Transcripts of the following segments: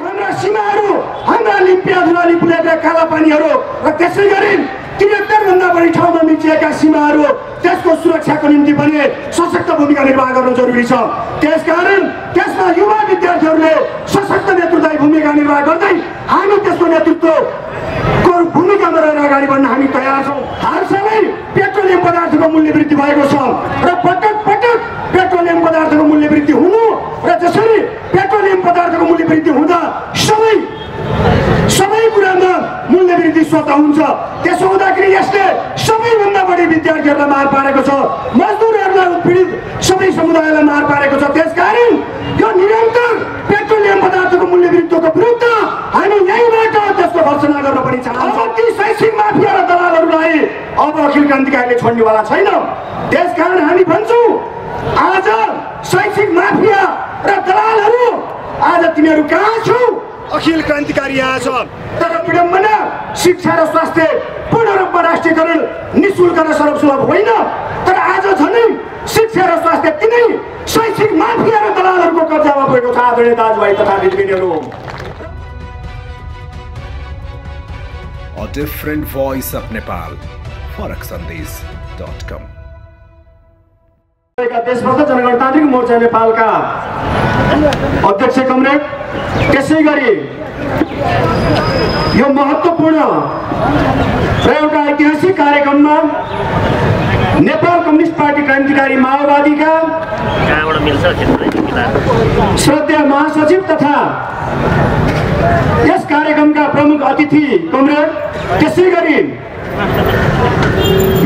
हाम्रा सीमाहरू, हाम्रा लिम्पियाधुरा लिपुलेका कालापानीहरू र त्यसै गरी 73 भन्दा बढी ठाउँमा मिचिएका सीमाहरू त्यसको सुरक्षाको निम्ति पनि सशक्त भूमिका निर्वाह गर्न जरुरी छ। त्यसकारण त्यसमा युवा विद्यार्थीहरूले सशक्त नेतृत्वदायी भूमिका निर्वाह गर्दै हामी त्यसको नेतृत्वको भूमिकामा रहेर अगाडि बढ्न हामी तयार छौँ। हालसालै पेट्रोलियम पदार्थको मूल्य वृद्धि भएको छ र पटक पटक पेट्रोलियम पदार्थको मूल्य वृद्धि हुनु र जसरी पेट्रोलियम पदार्थको मूल्य वृद्धि हुँदा सबै कुरामा मूल्य वृद्धि स्वतः हुन्छ। त्यसो हुँदाखेरि यसले सबैभन्दा बढी विद्यार्थीहरूलाई मार पारेको छ, मजदुरहरूलाई उत्पीडित सबै समुदायलाई मार पारेको छ। त्यसकारण यो निरन्तर पेट्रोलियम पदार्थको मूल्य वृद्धिको विरुद्ध हामी यहीँबाट त्यसको भर्सना गर्न पनि चाहन्छौँ। ती शैक्षिक माफिया र दलालहरूलाई अब अखिल क्रान्तिकारीले छोड्नेवाला छैन। त्यसकारण हामी भन्छौँ आज शैक्षिक माफिया र दलालहरू आज तिमीहरू कहाँ छौ? अखिल क्रान्तिकारी यहाँ छ। तर विडम्बना शिक्षा र स्वास्थ्य पूर्ण रूपमा राष्ट्रियकरण निःशुल्क र सर्वसुलभ होइन, तर आज झनै शिक्षा र स्वास्थ्य तिनै शैक्षिक माफिया र दलालहरूको कब्जामा गएको छ। आदरणीय दाजुभाइ तथा दिदीबहिनीहरू, A different voice of Nepal. faraksandesh.com. देशभक्त जनगणतान्त्रिक मोर्चा नेपालका अध्यक्ष कमरेड, त्यसै गरी यो महत्त्वपूर्ण र एउटा ऐतिहासिक कार्यक्रममा नेपाल कम्युनिस्ट पार्टी क्रान्तिकारी माओवादीका श्रद्धेय महासचिव तथा यस कार्यक्रमका प्रमुख अतिथि कमरेड, त्यसै गरी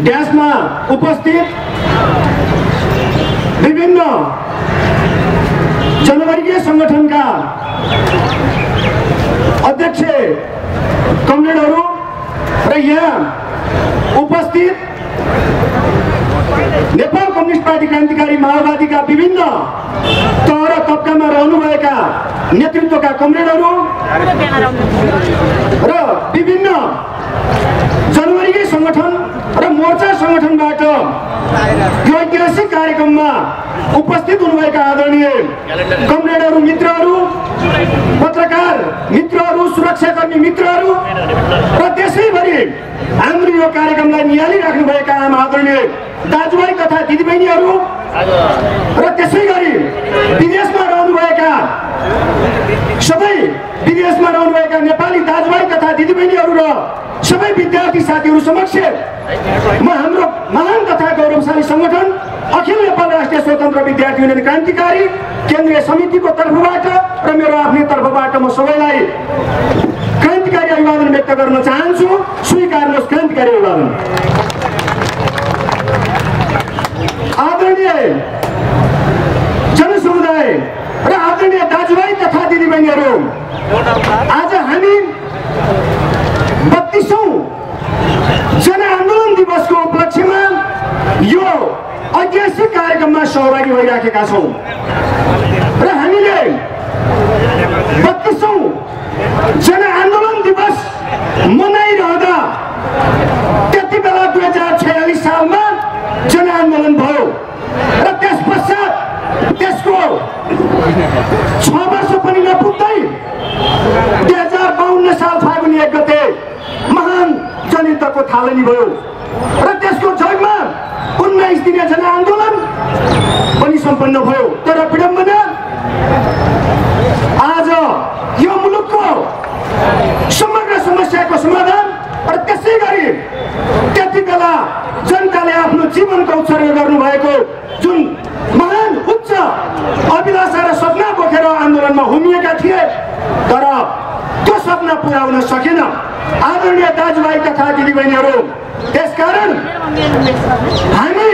ड्यासमा उपस्थित विभिन्न जनवर्गीय संगठनका अध्यक्ष कमरेडहरू र यहाँ उपस्थित नेपाल कम्युनिस्ट पार्टी क्रान्तिकारी माओवादीका विभिन्न तह र तबकामा रहनुभएका नेतृत्वका कमरेडहरू र विभिन्न जनवर्गीय संगठन र मोर्चा संगठनबाट यो ऐतिहासिक कार्यक्रममा उपस्थित हुनुभएका आदरणीय कमरेडहरू, मित्रहरू, पत्रकार मित्रहरू, सुरक्षाकर्मी मित्रहरू र त्यसैभरि हाम्रो यो कार्यक्रमलाई निहालिराख्नुभएका आम आदरणीय दाजुभाइ तथा दिदीबहिनीहरू र त्यसै गरी विदेशमा रहनुभएका नेपाली दाजुभाइ तथा दिदीबहिनीहरू र सबै विद्यार्थी साथीहरू समक्ष म हाम्रो महान तथा गौरवशाली संगठन अखिल नेपाल राष्ट्रिय स्वतन्त्र विद्यार्थी युनियन क्रान्तिकारी केन्द्रीय समितिको तर्फबाट र मेरो आफ्नै तर्फबाट म सबैलाई क्रान्तिकारी अभिवादन व्यक्त गर्न चाहन्छु। स्वीकार्नुहोस् क्रान्तिकारी अभिवादन। आदरणीय जनसमुदाय र आदरणीय दाजुभाइ तथा दिदीबहिनीहरू, आज हामी 32औं जनआन्दोलन दिवसको उपलक्ष्यमा यो ऐतिहासिक कार्यक्रममा सहभागी भइराखेका छौँ र हामीले 32औं जनआन्दोलन दिवस मनाइरहँदा त्यति बेला 2046 सालमा जनआन्दोलन भयो र त्यस पश्चात त्यसको 6 वर्ष पनि नपुग्दै 2052 साल फागुन 1 गते महान जनयुद्धको थालनी भयो र त्यसको जगमा 19 दिने जनआन्दोलन पनि सम्पन्न भयो। तर विडम्बना आज यो मुलुकको समग्र समस्याको समाधान र त्यसै गरी त्यति बेला जनताले आफ्नो जीवनको उत्सर्ग गर्नुभएको जुन महान उच्च अभिलाषा र सपना बोकेर आन्दोलनमा होमिएका थिए, तर त्यो सपना पुरा हुन सकेन। आदरणीय दाजुभाइ तथा दिदीबहिनीहरू, त्यसकारण हामी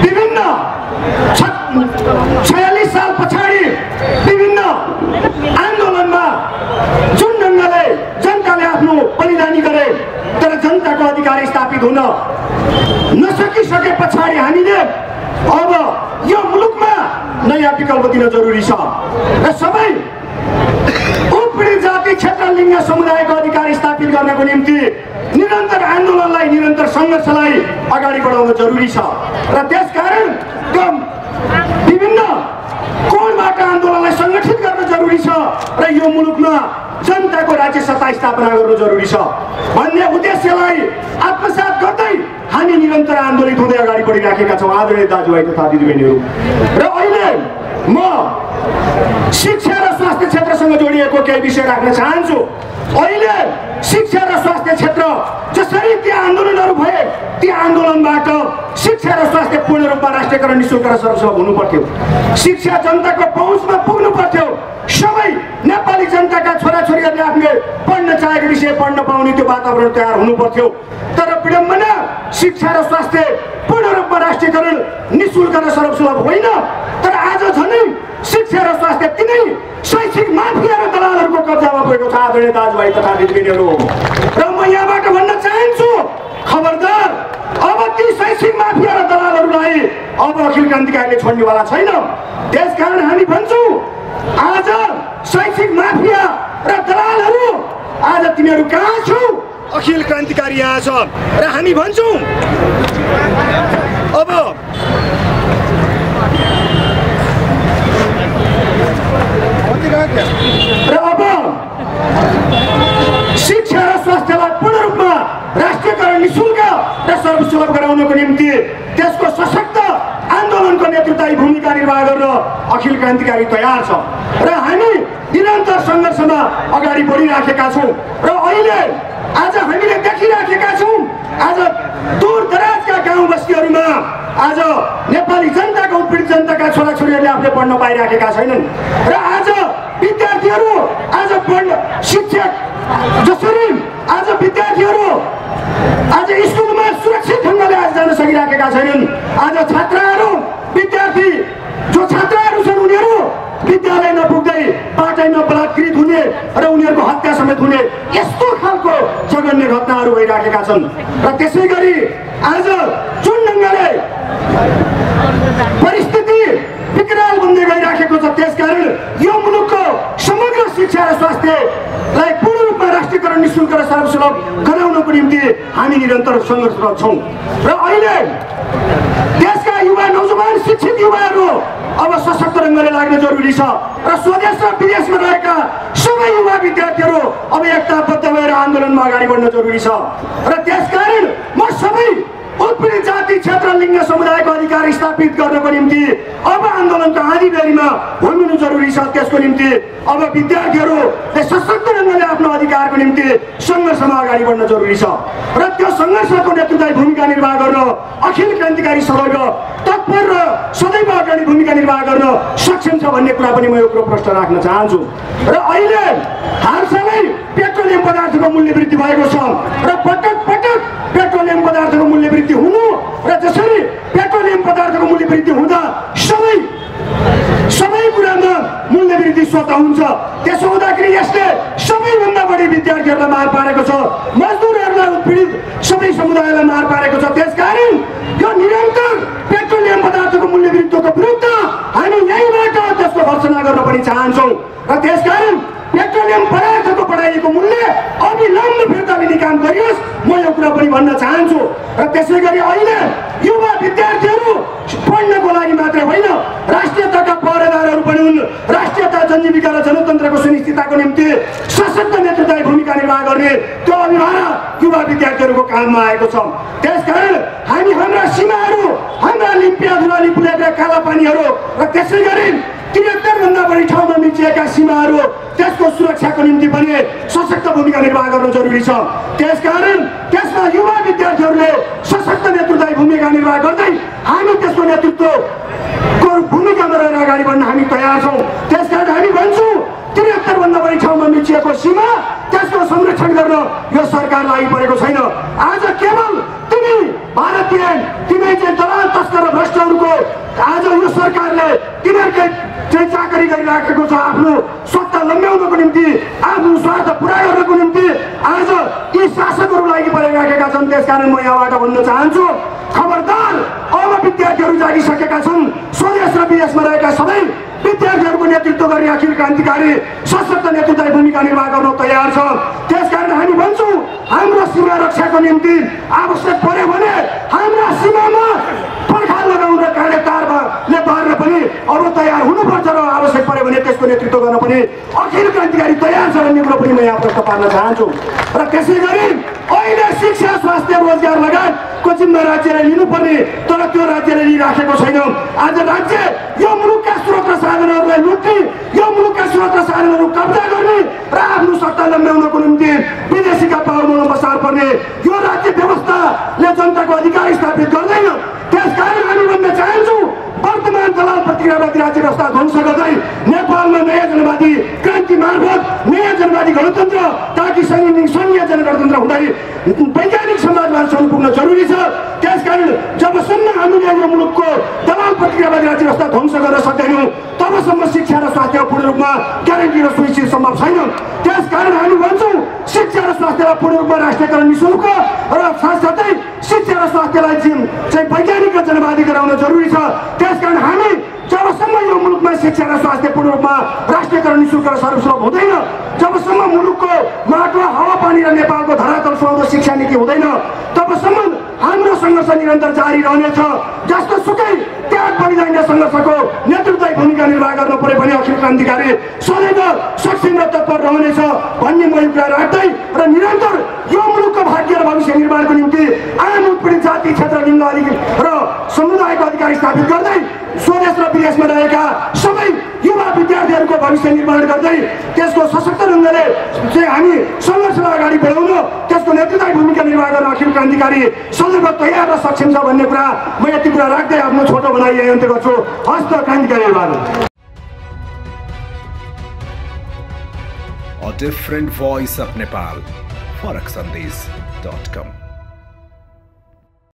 विभिन्न 46 साल पछाडि विभिन्न आन्दोलनमा जुन ढङ्गले जनताले आफ्नो बलिदानी गरे तर जनताको अधिकार स्थापित हुन नसकिसके पछाडि हामीले अब यो मुलुकमा नयाँ विकल्प दिन जरुरी छ र सबै उत्पीडित जाति क्षेत्र लिङ्ग समुदायको अधिकार स्थापित गर्नको निम्ति निरन्तर आन्दोलनलाई, निरन्तर सङ्घर्षलाई अगाडि बढाउन जरुरी छ र त्यसकारण त्यो विभिन्न कोणबाट आन्दोलनलाई सङ्गठित गर्न जरुरी छ यो मुलुकमा जनताको राज्य सत्ता स्थापना गर्नु जरुरी छ भन्ने उद्देश्यलाई आत्मसात गर्दै हामी निरन्तर आन्दोलित हुँदै अगाडि बढिराखेका छौँ आदरणीय दाजुभाइ तथा दिदीबहिनीहरू। र अहिले म शिक्षा र स्वास्थ्य क्षेत्रसँग जोडिएको केही विषय राख्न चाहन्छु। अहिले शिक्षा र स्वास्थ्य क्षेत्र जसरी ती आन्दोलनहरू भए ती आन्दोलनबाट शिक्षा र स्वास्थ्य पूर्ण रूपमा राष्ट्रियकरण निःशुल्क र सर्वसुलभ हुनु पर्थ्यो। शिक्षा जनताको पहुँचमा पुग्नु पर्थ्यो। सबै नेपाली जनताका छोराछोरीहरूले आफूले पढ्न चाहेको विषय पढ्न पाउने त्यो वातावरण तयार हुनु पर्थ्यो। तर विडम्बना शिक्षा र स्वास्थ्य पूर्ण रूपमा राष्ट्रियकरण निःशुल्क र सर्वसुलभ होइन। तर आज झनै शिक्षा र स्वास्थ्य तिनै शैक्षिक माफिया र दलालहरूको कब्जामा पुगेको छ आदरणीय दाजुभाइ तथा दिदीबहिनीहरू। र म यहाँबाट भन्न चाहन्छु खबरदार अब ती शैक्षिक माफिया र दलालहरूलाई अब अखिल क्रान्तिकारीले छोड्नेवाला छैन। त्यसकारण हामी भन्छौँ आज शैक्षिक माफिया र दलालहरू आज तिमीहरू कहाँ छौ? अखिल क्रान्तिकारी यहाँ छ र हामी भन्छौँ अब शिक्षा र स्वास्थ्यलाई पूर्ण रूपमा राष्ट्रियकरण निःशुल्क र सर्वसुलभ गराउनको निम्ति त्यसको सशक्त आन्दोलनको नेतृत्वदायी भूमिका निर्वाह गर्न अखिल क्रान्तिकारी तयार छ र हामी निरन्तर सङ्घर्षमा अगाडि बढिराखेका छौँ। र अहिले आज हामीले देखिराखेका छौँ आज दूर दराजका गाउँ बस्तीहरूमा आज नेपाली जनताका उत्पीडित जनताका छोराछोरीहरूले आफूले पढ्न पाइराखेका छैनन्। र आज विद्यार्थीहरू आज शिक्षक जसरी आज विद्यार्थीहरू आज स्कुलमा सुरक्षित ढङ्गले आज जान सकिराखेका छैनन्। आज छात्राहरू विद्यार्थी जो छात्राहरू छन् उनीहरू विद्यालय नपुग्दै पाटैमा बलात्कृत हुने र उनीहरूको हत्या समेत हुने यस्तो खालको जघन्य घटनाहरू भइराखेका छन्। र त्यसै गरी आज जुन ढङ्गले परिस्थिति विकराल बन्दै गइराखेको छ त्यसकारण यो मुलुकको समग्र शिक्षा र स्वास्थ्यलाई पूर्ण रूपमा राष्ट्रियकरण निःशुल्क र सर्वसुलभ गराउनको निम्ति हामी निरन्तर सङ्घर्षरत छौँ। र अहिले देशका युवा नौजवान शिक्षित युवाहरू अब सशक्त ढङ्गले लाग्न जरुरी छ र स्वदेश र विदेशमा रहेका सबै युवा विद्यार्थीहरू अब एकताबद्ध भएर आन्दोलनमा अगाडि बढ्न जरुरी छ। र त्यसकारण म सबै उत्पीडित जाति क्षेत्र लिङ्ग समुदायको अधिकार स्थापित गर्नको निम्ति अब आन्दोलनको आँधीबेहरीमा होमिनु जरुरी छ। त्यसको निम्ति अब विद्यार्थीहरूले सशक्त ढङ्गले आफ्नो अधिकारको निम्ति सङ्घर्षमा अगाडि बढ्न जरुरी छ र त्यो सङ्घर्षको नेतृत्वदायी भूमिका निर्वाह गर्न अखिल क्रान्तिकारी सदैव तत्पर र सदैव अगाडि भूमिका निर्वाह गर्न सक्षम छ भन्ने कुरा पनि म यो कुरो प्रश्न राख्न चाहन्छु। र अहिले हालसालै पेट्रोलियम पदार्थको मूल्य वृद्धि भएको छ र पटक पटक पेट्रोलियम पदार्थको मूल्य वृद्धि हुनु र जसरी पेट्रोलियम पदार्थको मूल्य वृद्धि हुँदा सबै कुरामा मूल्य वृद्धि स्वतः हुन्छ। त्यसो हुँदाखेरि यसले सबैभन्दा बढी विद्यार्थीहरूलाई मार पारेको छ, मजदुरहरूलाई उत्पीडित सबै समुदायलाई मार पारेको छ। त्यसकारण यो निरन्तर पेट्रोलियम पदार्थको मूल्य वृद्धिको विरुद्ध हामी यहीँबाट त्यसको भर्सना गर्न पनि चाहन्छौँ र त्यसकारण पेट्रोलियम पदार्थको बढाइएको मूल्य अविलम्ब फिर्ता लिने काम गरियोस् म यो कुरा पनि भन्न चाहन्छु। र त्यसै गरी अहिले युवा विद्यार्थीहरू पढ्नको लागि मात्रै होइन राष्ट्रियताका पहरेदारहरू पनि हुन्। राष्ट्रियता जनजीविका र जनतन्त्रको सुनिश्चितताको निम्ति सशक्त नेतृत्वदायी भूमिका निर्वाह गर्ने त्यो अभिभावना युवा विद्यार्थीहरूको काममा आएको छ। त्यसकारण हामी हाम्रा सीमाहरू हाम्रा लिम्पियाधुरा लिपुलेका कालापानीहरू र त्यसै गरी 73 भन्दा बढी ठाउँमा मिचिएका सीमाहरू त्यसको सुरक्षाको निम्ति पनि सशक्त भूमिका निर्वाह गर्न जरुरी छ। त्यसकारण त्यसमा युवा विद्यार्थीहरूले सशक्त नेतृत्वदायी भूमिका निर्वाह गर्दै हामी त्यसको नेतृत्वको भूमिकामा रहेर अगाडि बढ्न हामी तयार छौँ। त्यसकारण हामी भन्छौँ 73 भन्दा बढी ठाउँमा मिचिएको सीमा त्यसको संरक्षण गर्न यो सरकार लागि परेको छैन। आज केवल तिनै भारतीय तिनै चाहिँ दलाल तस्कर र भ्रष्टहरूको आज यो सरकारले तिनीहरूकै चाहिँ चाकरी गरिराखेको छ आफ्नो सत्ता लम्ब्याउनको निम्ति आफ्नो स्वार्थ पुरा गर्नको निम्ति आज यी शासकहरू लागि परिराखेका छन्। त्यसकारण म यहाँबाट भन्न चाहन्छु खबरदार अब विद्यार्थीहरू जागिसकेका छन्। स्वदेश र विदेशमा रहेका सबै विद्यार्थीहरूको नेतृत्व गर्ने अखिल क्रान्तिकारी सशक्त नेतृत्वदायी भूमिका निर्वाह गर्न तयार छ। त्यसकारण हामी भन्छौँ हाम्रो सीमा रक्षाको निम्ति आवश्यक पर्यो भने हाम्रा सीमामा पर्खाल लगाउन र काँडे तारले बार्न पनि अब तयार हुनुपर्छ र आवश्यक पर्यो भने त्यसको नेतृत्व गर्न पनि अखिल क्रान्तिकारी तयार छ भन्ने कुरो पनि म यहाँ प्रश्न पार्न चाहन्छु। र त्यसै गरी अहिले शिक्षा स्वास्थ्य रोजगार लगायतको जिम्मा राज्यले लिनुपर्ने तर त्यो राज्यले लिइराखेको छैन। आज राज्य यो मुलुकका स्रोत र साधनहरूलाई लुट्ने, यो मुलुकका स्रोत र साधनहरू कब्जा गर्ने र आफ्नो सत्ता लम्ब्याउनको निम्ति विदेशीका पाउमा बसार पर्ने यो राज्य व्यवस्थाले जनताको अधिकार स्थापित गर्दैन। त्यसकारण हामी भन्न चाहन्छौँ वर्तमान दलाल प्रतिक्रियावादी राज्य व्यवस्था ध्वंस गर्दै नेपालमा नयाँ जनवादी क्रान्ति मार्फत नयाँ जनवादी गणतन्त्र ताकि सङ्घीय जनगणतन्त्र हुँदै वैज्ञानिक समाजवादसम्म पुग्न जरुरी छ। त्यसकारण जबसम्म हामीले यो मुलुकको दलाल प्रतिक्रियावादी राज्य व्यवस्था ध्वंस गर्न सक्दैनौँ तबसम्म शिक्षा र स्वास्थ्य पूर्ण रूपमा ग्यारेन्टी र सुनिश्चित सम्भव छैन। त्यसकारण हामी भन्छौँ शिक्षा र स्वास्थ्यलाई पूर्ण रूपमा राष्ट्रियकरण निःशुल्क र साथसाथै शिक्षा र स्वास्थ्यलाई चाहिँ वैज्ञानिक र जनवादी गराउन जरुरी छ। त्यसकारण हामी जबसम्म यो मुलुकमा शिक्षा र स्वास्थ्य पूर्ण रूपमा राष्ट्रियकरण निःशुल्क र सर्वसुलभ हुँदैन, जबसम्म मुलुकको माटो हावापानी र नेपालको धरातल सुहाउँदो शिक्षा नीति हुँदैन तबसम्म हाम्रो सङ्घर्ष निरन्तर जारी रहनेछ। जस्तो सुकै त्याग बलिदान सङ्घर्षको नेतृत्व भूमिका निर्वाह गर्न पऱ्यो भने अखिल क्रान्तिकारी सदैव सक्षम र तत्पर रहनेछ भन्ने म यो कुरा राख्दै र निरन्तर यो मुलुकको भाग्य र भविष्य निर्माणको निम्ति आम उत्पीडित जाति क्षेत्र लिङ्ग र समुदायको अधिकार स्थापित गर्दै स्वदेश र विदेशमा रहेका सबै युवा विद्यार्थीहरूको भविष्य निर्माण गर्दै त्यसको सशक्त ढङ्गले चाहिँ हामी सङ्घर्षलाई अगाडि बढाउन त्यसको नेतृत्व भूमिका निर्वाह गर्न अखिल क्रान्तिकारी सदैव तयार र सक्षम छ भन्ने कुरा म यति कुरा राख्दै आफ्नो छोटो बनाइ यही अन्त्य गर्छु। हस्त क्रान्तिकारी अभिवादन। A different voice of Nepal. FarakSandesh.com